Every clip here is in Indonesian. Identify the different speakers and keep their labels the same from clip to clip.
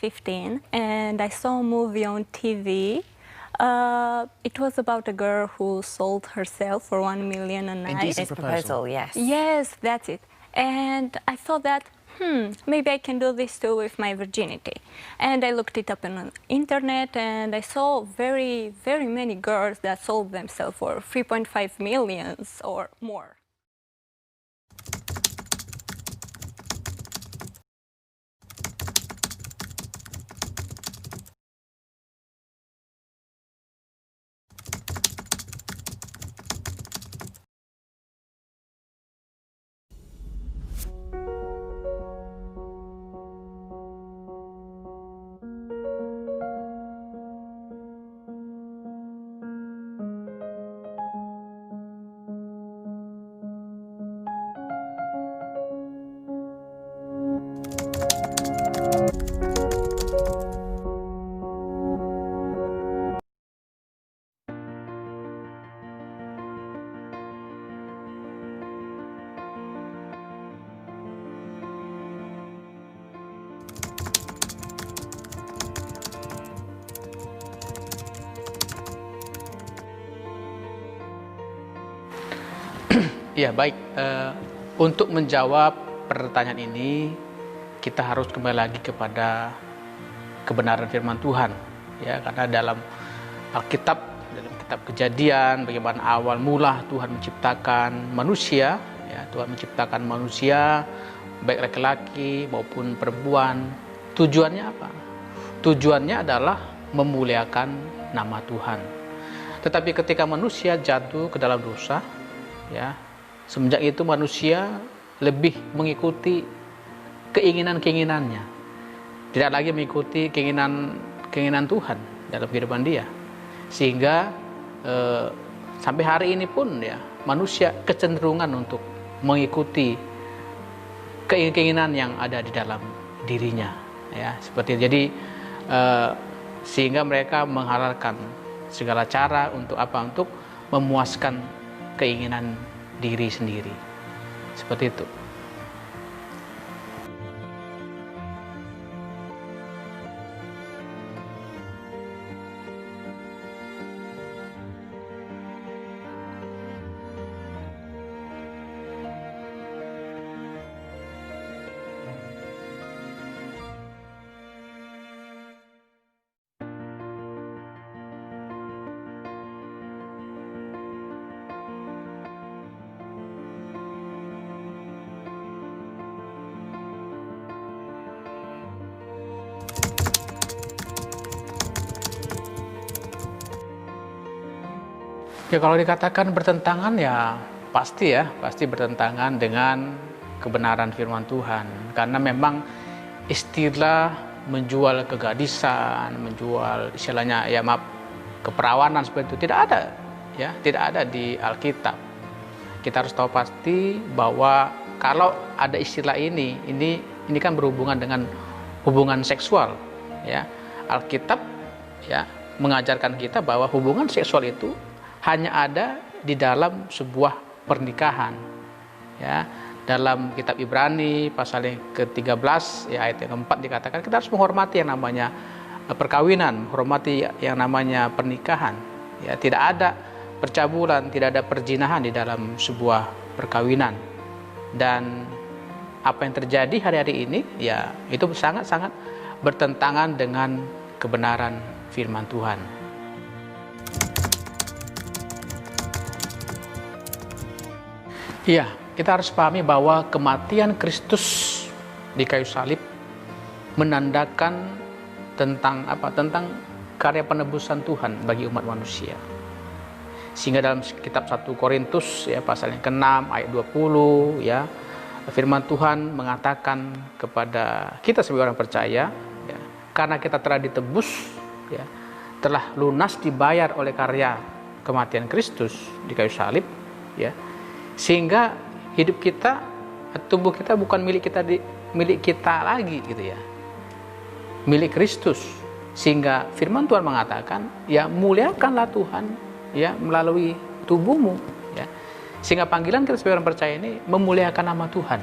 Speaker 1: 15 and I saw a movie on TV. It was about a girl who sold herself for 1 million a night.
Speaker 2: Indecent Proposal, yes.
Speaker 1: Yes, that's it. And I thought that, maybe I can do this too with my virginity. And I looked it up on the internet and I saw very, very many girls that sold themselves for 3.5 millions or more.
Speaker 3: Ya baik, untuk menjawab pertanyaan ini kita harus kembali lagi kepada kebenaran firman Tuhan, ya, karena dalam Alkitab, dalam kitab Kejadian, bagaimana awal mula Tuhan menciptakan manusia, ya, Tuhan menciptakan manusia baik laki-laki maupun perempuan. Tujuannya apa? Tujuannya adalah memuliakan nama Tuhan. Tetapi ketika manusia jatuh ke dalam dosa, ya, semenjak itu manusia lebih mengikuti keinginan-keinginannya, tidak lagi mengikuti keinginan Tuhan dalam kehidupan dia, sehingga sampai hari ini pun, ya, manusia kecenderungan untuk mengikuti keinginan yang ada di dalam dirinya, ya, seperti itu. Jadi sehingga mereka menghalalkan segala cara untuk apa? Untuk memuaskan keinginan diri sendiri, seperti itu. Ya, kalau dikatakan bertentangan, ya pasti bertentangan dengan kebenaran firman Tuhan, karena memang istilah menjual kegadisan, menjual istilahnya, ya maaf, keperawanan seperti itu tidak ada, ya, tidak ada di Alkitab. Kita harus tahu pasti bahwa kalau ada istilah ini kan berhubungan dengan hubungan seksual, ya. Alkitab, ya, mengajarkan kita bahwa hubungan seksual itu hanya ada di dalam sebuah pernikahan, ya. Dalam kitab Ibrani pasal yang ke-13, ya, ayat yang ke-4 dikatakan kita harus menghormati yang namanya perkawinan, menghormati yang namanya pernikahan, ya. Tidak ada percabulan, tidak ada perzinahan di dalam sebuah perkawinan. Dan apa yang terjadi hari-hari ini, ya, itu sangat-sangat bertentangan dengan kebenaran firman Tuhan. Iya, kita harus pahami bahwa kematian Kristus di kayu salib menandakan tentang apa? Tentang karya penebusan Tuhan bagi umat manusia. Sehingga dalam kitab 1 Korintus, ya, pasal yang ke-6 ayat 20, ya, firman Tuhan mengatakan kepada kita sebagai orang percaya, ya, karena kita telah ditebus, ya, telah lunas dibayar oleh karya kematian Kristus di kayu salib, ya, sehingga hidup kita, tubuh kita bukan milik kita lagi, gitu, ya, milik Kristus. Sehingga firman Tuhan mengatakan, ya, muliakanlah Tuhan, ya, melalui tubuhmu, ya. Sehingga panggilan kita sebagai orang percaya ini memuliakan nama Tuhan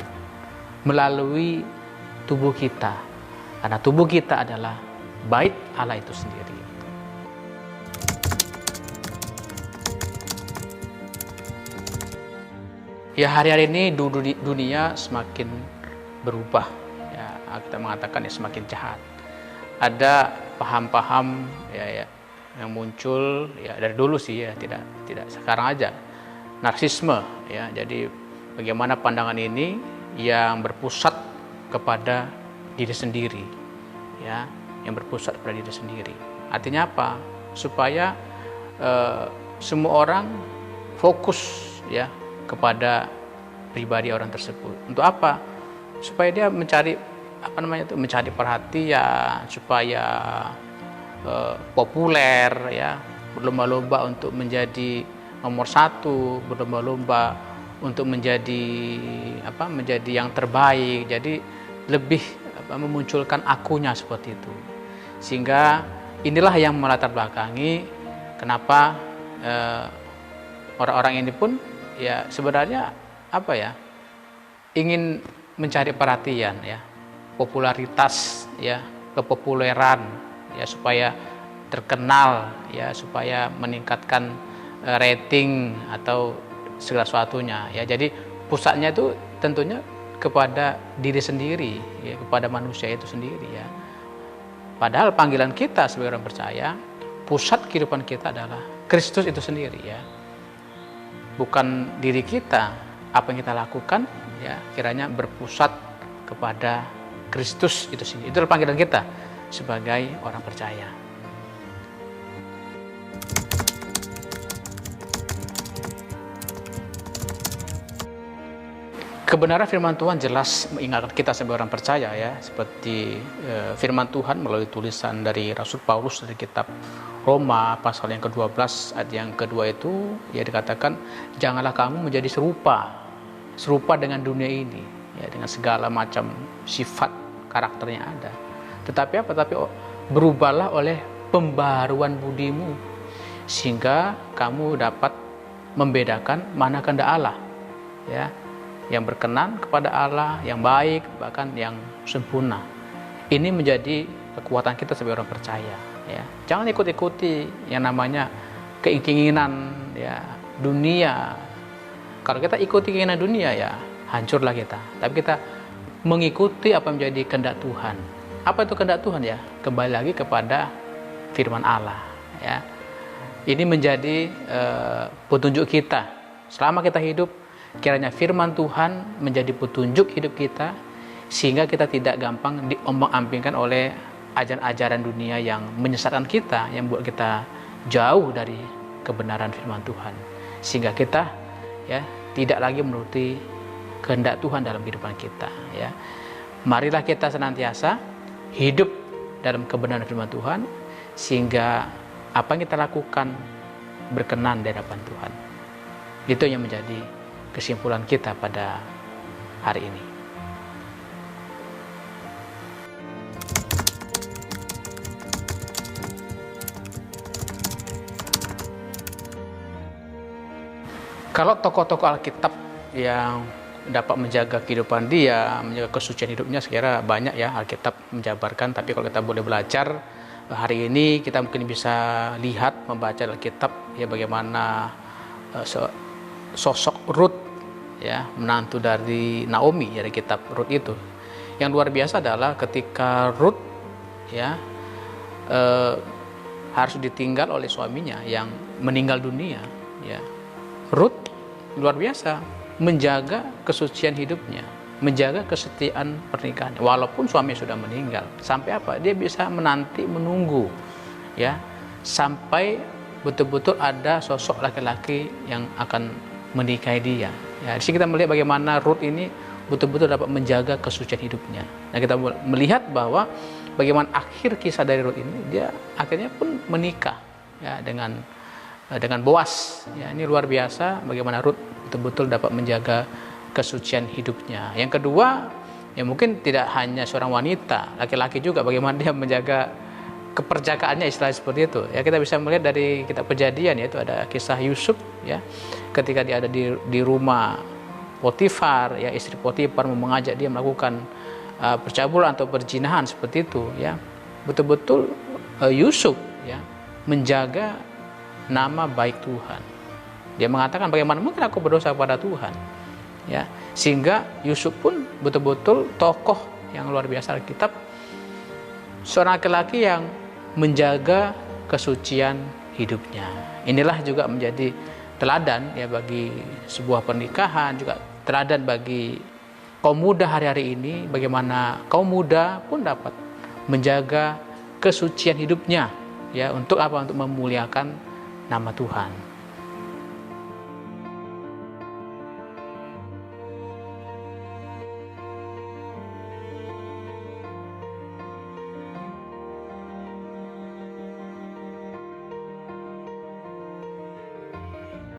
Speaker 3: melalui tubuh kita, Karena tubuh kita adalah bait Allah itu sendiri. Ya, hari-hari ini dunia semakin berubah. Ya, kita mengatakan ya semakin jahat. Ada paham-paham ya yang muncul ya dari dulu sih ya, tidak sekarang aja. Narsisme ya. Jadi bagaimana pandangan ini yang berpusat kepada diri sendiri. Ya, yang berpusat pada diri sendiri. Artinya apa? Supaya semua orang fokus ya kepada pribadi orang tersebut. Untuk apa? Supaya dia mencari mencari perhatian, supaya populer ya, berlomba-lomba untuk menjadi nomor satu, berlomba-lomba untuk menjadi yang terbaik. Jadi lebih memunculkan akunya seperti itu. Sehingga inilah yang melatar belakangi kenapa orang-orang ini pun ya sebenarnya ingin mencari perhatian ya, popularitas ya, kepopuleran ya, supaya terkenal ya, supaya meningkatkan rating atau segala sesuatunya ya. Jadi pusatnya itu tentunya kepada diri sendiri ya, kepada manusia itu sendiri ya. Padahal panggilan kita sebagai orang percaya, pusat kehidupan kita adalah Kristus itu sendiri ya. Bukan diri kita, apa yang kita lakukan ya kiranya berpusat kepada Kristus itu sendiri. Itu adalah panggilan kita sebagai orang percaya. Kebenaran firman Tuhan jelas mengingatkan kita sebagai orang percaya ya, seperti firman Tuhan melalui tulisan dari Rasul Paulus dari kitab Roma pasal yang ke-12 ayat yang kedua itu ya dikatakan, janganlah kamu menjadi serupa dengan dunia ini ya, dengan segala macam sifat karakternya ada. Tetapi berubahlah oleh pembaharuan budimu sehingga kamu dapat membedakan mana kehendak Allah ya, yang berkenan kepada Allah, yang baik, bahkan yang sempurna. Ini menjadi kekuatan kita sebagai orang percaya ya. Jangan ikuti yang namanya keinginan ya dunia. Kalau kita ikuti keinginan dunia ya hancurlah kita. Tapi kita mengikuti apa yang menjadi kehendak Tuhan. Apa itu kehendak Tuhan ya? Kembali lagi kepada firman Allah ya. Ini menjadi petunjuk kita selama kita hidup. Kiranya firman Tuhan menjadi petunjuk hidup kita, sehingga kita tidak gampang diombang-ambingkan oleh ajaran-ajaran dunia yang menyesatkan kita, yang buat kita jauh dari kebenaran firman Tuhan, sehingga kita ya tidak lagi menuruti kehendak Tuhan dalam kehidupan kita ya. Marilah kita senantiasa hidup dalam kebenaran firman Tuhan, sehingga apa yang kita lakukan berkenan di hadapan Tuhan. Itu yang menjadi kesimpulan kita pada hari ini. Kalau tokoh-tokoh Alkitab yang dapat menjaga kehidupan dia, menjaga kesucian hidupnya, sekira banyak ya Alkitab menjabarkan. Tapi kalau kita boleh belajar hari ini, kita mungkin bisa lihat, membaca Alkitab ya, bagaimana sosok Rut ya, menantu dari Naomi dari kitab Rut itu. Yang luar biasa adalah ketika Rut ya harus ditinggal oleh suaminya yang meninggal dunia ya. Rut luar biasa menjaga kesucian hidupnya, menjaga kesetiaan pernikahan walaupun suami sudah meninggal. Sampai apa? Dia bisa menunggu ya sampai betul-betul ada sosok laki-laki yang akan menikahi dia. Ya, di sini kita melihat bagaimana Rut ini betul-betul dapat menjaga kesucian hidupnya. Nah, kita melihat bahwa bagaimana akhir kisah dari Rut ini, dia akhirnya pun menikah ya dengan Boas. Ya, ini luar biasa bagaimana Rut betul-betul dapat menjaga kesucian hidupnya. Yang kedua, ya mungkin tidak hanya seorang wanita, laki-laki juga bagaimana dia menjaga keperjakaannya, istilah seperti itu ya. Kita bisa melihat dari kitab Kejadian, yaitu ada kisah Yusuf ya, ketika dia ada di rumah Potifar ya, istri Potifar mengajak dia melakukan percabulan atau perzinahan seperti itu, ya. Betul-betul Yusuf, ya, menjaga nama baik Tuhan. Dia mengatakan, bagaimana mungkin aku berdosa kepada Tuhan, ya. Sehingga Yusuf pun betul-betul tokoh yang luar biasa Alkitab, seorang laki-laki yang menjaga kesucian hidupnya. Inilah juga menjadi teladan, ya, bagi sebuah pernikahan, juga teladan bagi kaum muda hari-hari ini, bagaimana kaum muda pun dapat menjaga kesucian hidupnya, ya, untuk apa? Untuk memuliakan nama Tuhan.